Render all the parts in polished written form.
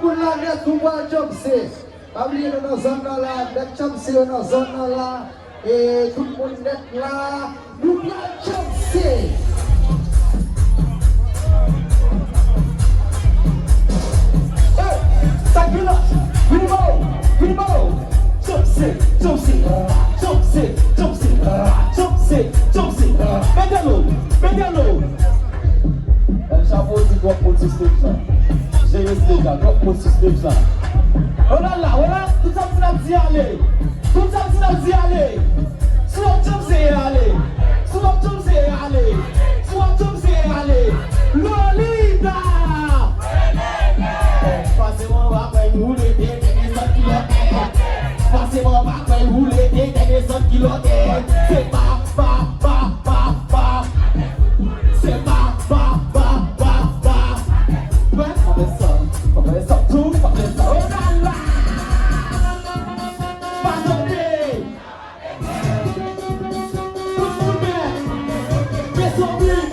le monde là, net pour voir Jobsé. Pas oublier dans la zone là, net Jobsé dans la zone là. Et tout le monde net là, nous voulons Jobsé. Ça gueule, Primo, Jobsé. Mettez-le. El chapeau, c'est quoi pour ce step ça? J'ai resté là, quoi pour ce step ça? Oh là, tout ça, c'est la aller. Soit Jobsé aller. Lolita! Passez-moi après vous les dégainer 100 km. Passez-moi après vous les dégainer 100 km. C'est pas. C'est pas. On fait ça tout. Oh là là! Pas tomber! Tout le monde met! Fais son but!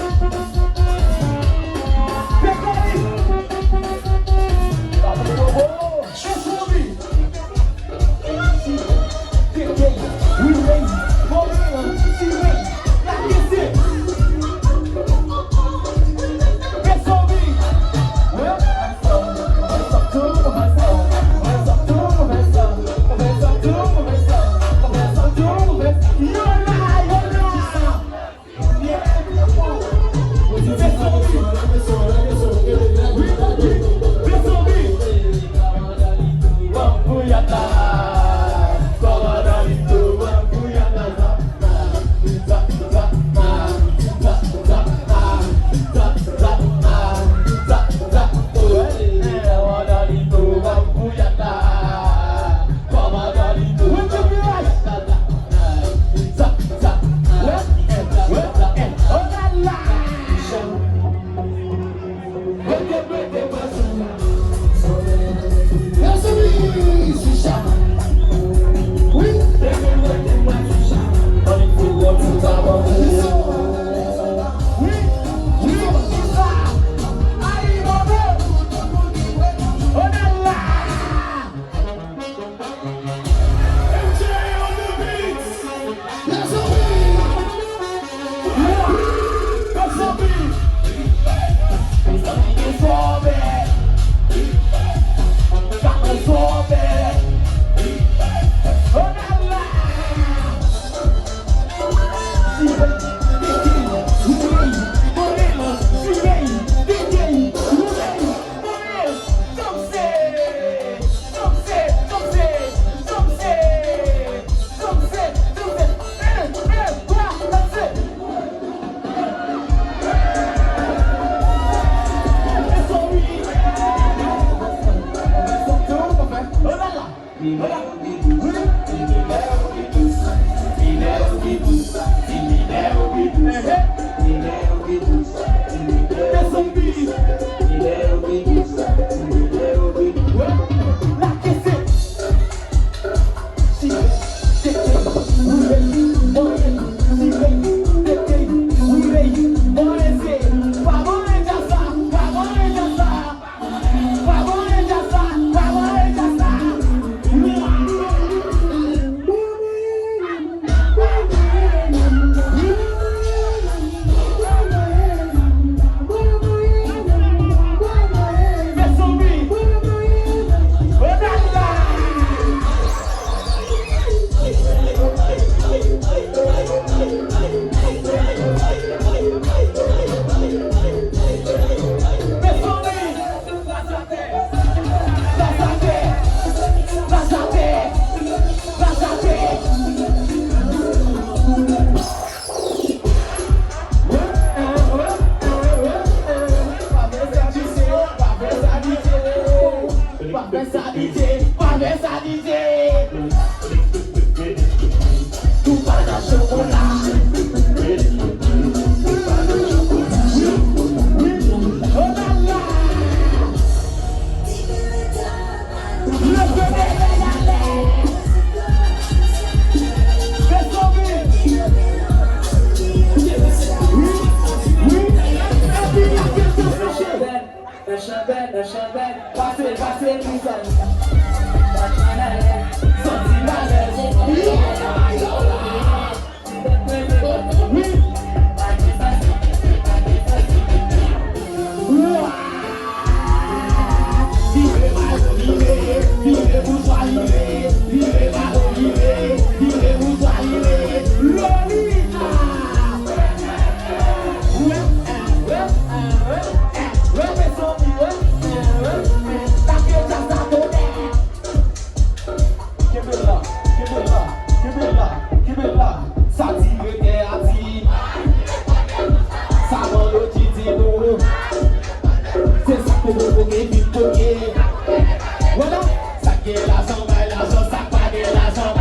Voilà, ça qui est l'argent, l'argent, ça pague l'argent.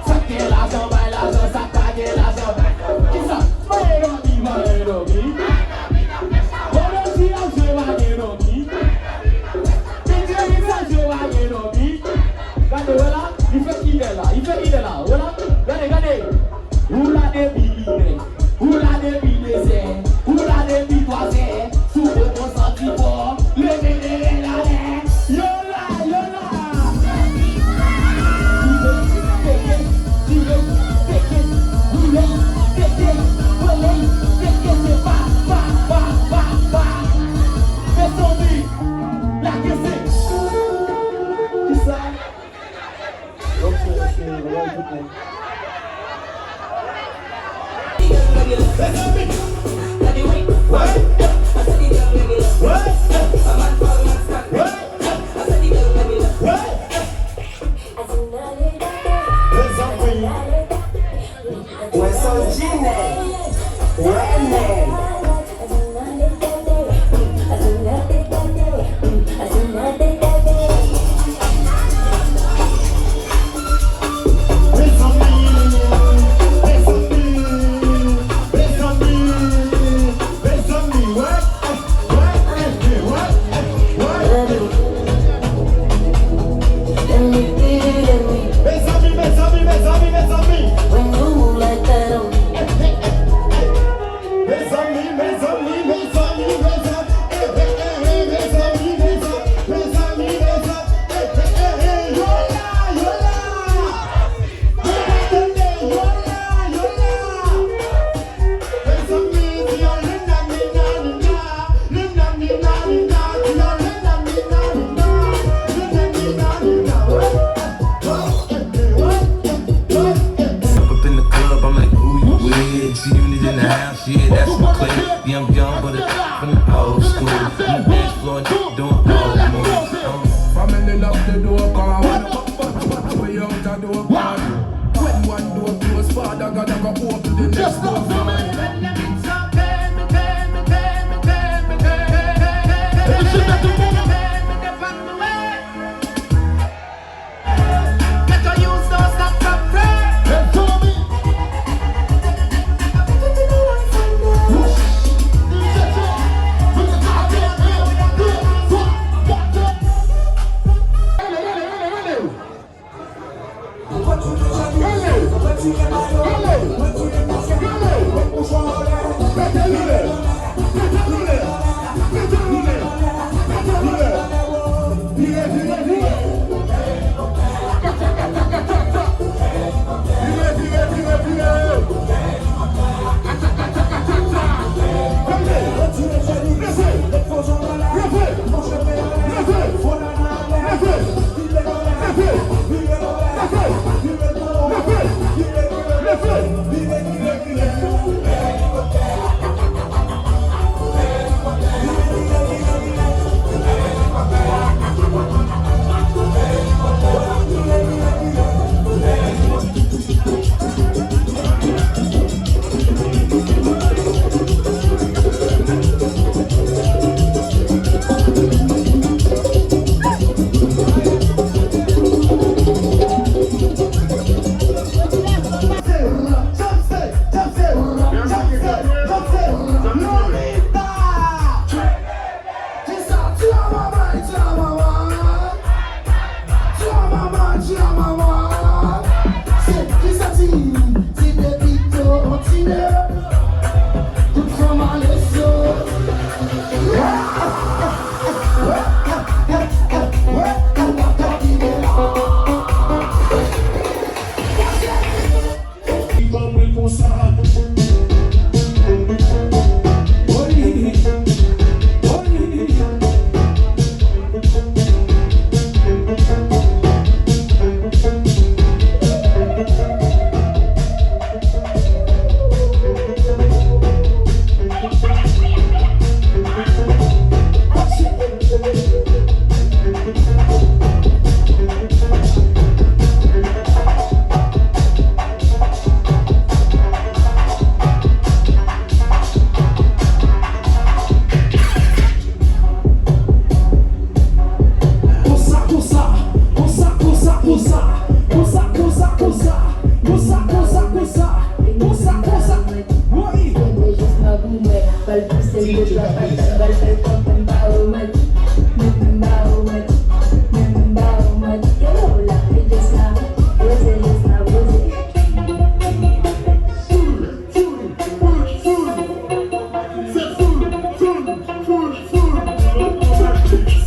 Ça qui est l'argent, ça pague l'argent. Qui ça? Maïrobi. Voilà, si on joue à Maïrobi. Regardez, voilà, il fait qu'il est là, voilà, regardez. Où la débile, où la débile, c'est, où la débile, toi, c'est, sous le bon sentiment, le bébé, la yola. What?